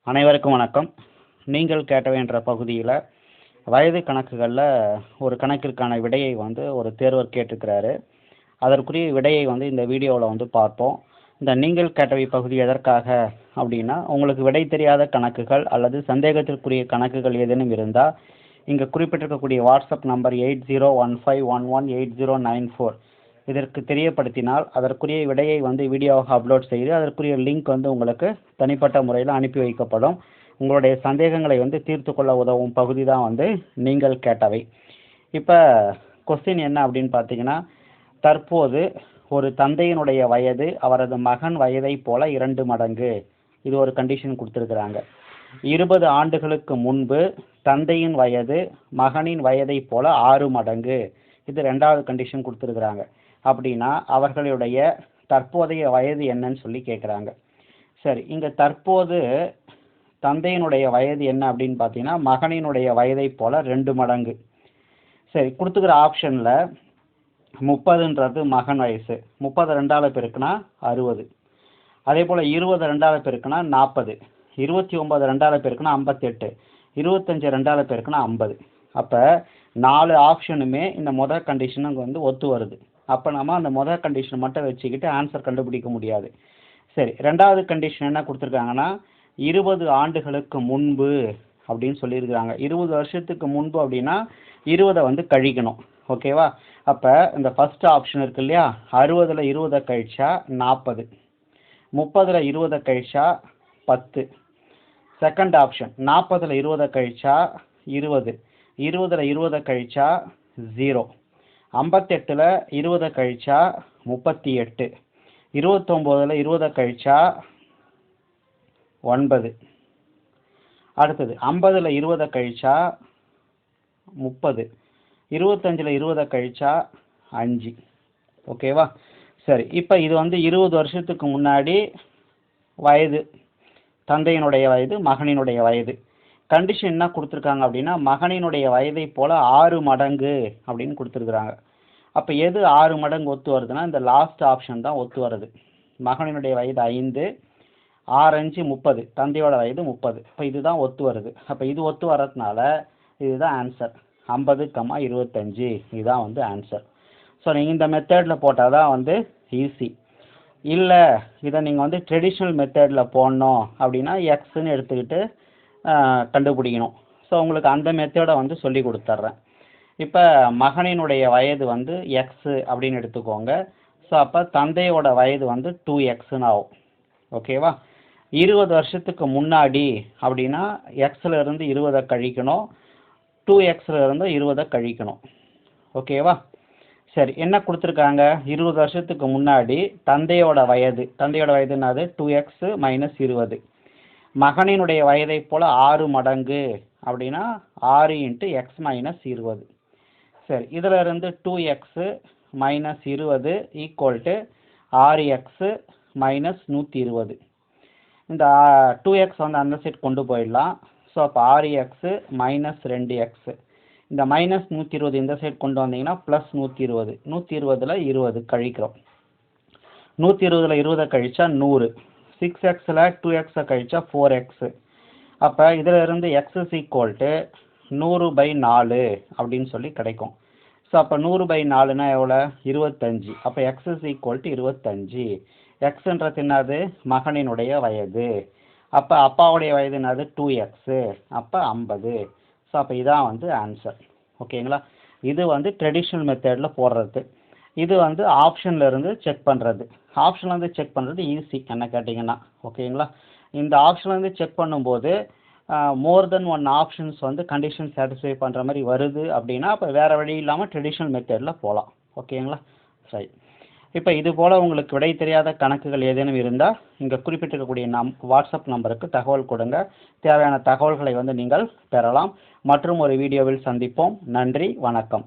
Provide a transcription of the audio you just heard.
அனைவருக்கும் வணக்கம். நீங்கள் கேட்டவை என்ற பகுதியில் வயது கணக்குகளில் ஒரு கணக்கிற்கான விடையை ஒரு தேர்வர் கேட்டிருக்கிறாரு. அதற்குரிய விடையை இந்த வீடியோவில் பார்ப்போம். இந்த நீங்கள் கேட்டவை பகுதி எதற்காக அப்படின்னா, உங்களுக்கு விடை தெரியாத கணக்குகள் அல்லது சந்தேகத்திற்குரிய கணக்குகள் ஏதேனும் இருந்தால் இங்கே குறிப்பிட்டிருக்கக்கூடிய வாட்ஸ்அப் நம்பர் 8015118094 இதற்கு தெரியப்படுத்தினால் அதற்குரிய விடையை வீடியோவாக அப்லோட் செய்து அதற்குரிய லிங்க் உங்களுக்கு தனிப்பட்ட முறையில் அனுப்பி வைக்கப்படும். உங்களுடைய சந்தேகங்களை தீர்த்து கொள்ள உதவும் பகுதி தான் நீங்கள் கேட்டவை. இப்போ கொஸ்டின் என்ன அப்படின்னு பார்த்தீங்கன்னா, தற்போது ஒரு தந்தையினுடைய வயது அவரது மகன் வயதை போல 2 மடங்கு. இது ஒரு கண்டிஷன் கொடுத்துருக்குறாங்க. 20 ஆண்டுகளுக்கு முன்பு தந்தையின் வயது மகனின் வயதை போல 6 மடங்கு. இது 2வது கண்டிஷன் கொடுத்துருக்குறாங்க. அப்படின்னா அவர்களுடைய தற்போதைய வயது என்னன்னு சொல்லி கேட்குறாங்க. சரி, இங்கே தற்போது தந்தையினுடைய வயது என்ன அப்படின்னு பார்த்தீங்கன்னா, மகனினுடைய வயதை போல 2 மடங்கு. சரி, கொடுத்துக்கிற ஆப்ஷனில் 30ன்றது மகன் வயசு, 30 2ஆல் பெருக்குனா 60. அதே போல் 20 2ஆல் பெருக்குனா 40, 29 2ஆல் பெருக்குனா 58, 25 2ஆல் பெருக்குனா 50. அப்போ 4 ஆப்ஷனுமே இந்த முதல் கண்டிஷனுக்கு ஒத்து வருது. அப்போ நம்ம அந்த முதல் கண்டிஷனை மட்டும் வச்சுக்கிட்டு ஆன்சர் கண்டுபிடிக்க முடியாது. சரி, 2வது கண்டிஷன் என்ன கொடுத்துருக்காங்கன்னா, 20 ஆண்டுகளுக்கு முன்பு அப்படின்னு சொல்லியிருக்கிறாங்க. 20 வருஷத்துக்கு முன்பு அப்படின்னா 20 கழிக்கணும். ஓகேவா? அப்போ இந்த ஃபர்ஸ்ட் ஆப்ஷன் இருக்கு இல்லையா, 60ல் 20 கழிச்சா 40, 30ல் 20 கழிச்சா 10. செகண்ட் ஆப்ஷன் 40ல் 20 கழிச்சா 20, 20ல் 20 கழிச்சா 0, 58ல் 20 கழிச்சா 38, 29ல் 20 கழிச்சா 9. அடுத்தது 50ல் 20 கழிச்சா 30, 25ல் 20 கழிச்சா 5. ஓகேவா? சரி, இப்போ இது 20 வருஷத்துக்கு முன்னாடி வயது, தந்தையினுடைய வயது மகனினுடைய வயது. கண்டிஷன் என்ன கொடுத்துருக்காங்க அப்படின்னா, மகனினுடைய வயதை போல் 6 மடங்கு அப்படின்னு கொடுத்துருக்குறாங்க. அப்போ எது 6 மடங்கு ஒத்து வருதுன்னா, இந்த லாஸ்ட் ஆப்ஷன் தான் ஒத்து வருது. மகனினுடைய வயது 5, 6 5 30, தந்தையோட வயது 30. இப்போ இதுதான் ஒத்து வருது. அப்போ இது ஒத்து வர்றதுனால இதுதான் ஆன்சர். 50,25 இதுதான் ஆன்சர். ஸோ நீங்கள் இந்த மெத்தடில் போட்டால் தான் ஈஸி. இல்லை இதை நீங்கள் ட்ரெடிஷ்னல் மெத்தடில் போடணும் அப்படின்னா எக்ஸ்ன்னு எடுத்துக்கிட்டு கண்டுபிடிக்கணும். ஸோ உங்களுக்கு அந்த மெத்தடை சொல்லி கொடுத்துட்றேன். இப்போ மகனினுடைய வயது எக்ஸு அப்படின்னு எடுத்துக்கோங்க. ஸோ அப்போ தந்தையோட வயது 2xன்னு ஆகும். ஓகேவா? 20 வருஷத்துக்கு முன்னாடி அப்படின்னா எக்ஸில் இருந்து 20 கழிக்கணும், 2xல இருந்து 20 கழிக்கணும். ஓகேவா? சரி, என்ன கொடுத்துருக்காங்க? 20 வருஷத்துக்கு முன்னாடி தந்தையோட வயது என்னது? 2x minus 20. மகனினுடைய வயதை போல் 6 மடங்கு அப்படின்னா 6 × x மைனஸ் 20. சரி, இதில் இருந்து 2x minus 20 equal to 6x minus 120. இந்த 2x அந்த சைட் கொண்டு போயிடலாம். ஸோ அப்போ 6x மைனஸ் 2x, இந்த மைனஸ் 120 இந்த சைட் கொண்டு வந்தீங்கன்னா ப்ளஸ் 120, 120ல் 20 கழிக்கிறோம். 120ல் 20 கழிச்சா 100, 6xல் 2x கழிச்சா 4x. அப்போ இதில் இருந்து x ஈக்குவல் டு 100/4 அப்படின்னு சொல்லி கிடைக்கும். ஸோ அப்போ 100/4னா எவ்வளோ? 25. அப்போ x ஈக்குவல் டு 25. எக்ஸ்ன்றது என்னது? மகனினுடைய வயது. அப்போ அப்பாவுடைய வயது என்னது? 2x. அப்போ 50. ஸோ அப்போ இதான் ஆன்சர். ஓகேங்களா? இது ட்ரெடிஷ்னல் மெத்தடில் போடுறது. இது ஆப்ஷனில் இருந்து செக் பண்ணுறது. ஆப்ஷன்லேருந்து செக் பண்ணுறது ஈஸி என்ன கேட்டிங்கன்னா. ஓகேங்களா? இந்த ஆப்ஷன்லேருந்து செக் பண்ணும்போது மோர் தென் 1 ஆப்ஷன்ஸ் கண்டிஷன் சாட்டிஸ்ஃபை பண்ணுற மாதிரி வருது அப்படின்னா அப்போ வேறு வழி இல்லாமல் ட்ரெடிஷ்னல் மெத்தடில் போகலாம். ஓகேங்களா? சரி, இப்போ இது போல் உங்களுக்கு விடை தெரியாத கணக்குகள் ஏதேனும் இருந்தால் இங்கே குறிப்பிட்டிருக்கக்கூடிய வாட்ஸ்அப் நம்பருக்கு தகவல் கொடுங்க. தேவையான தகவல்களை நீங்கள் பெறலாம். மற்றும் ஒரு வீடியோவில் சந்திப்போம். நன்றி, வணக்கம்.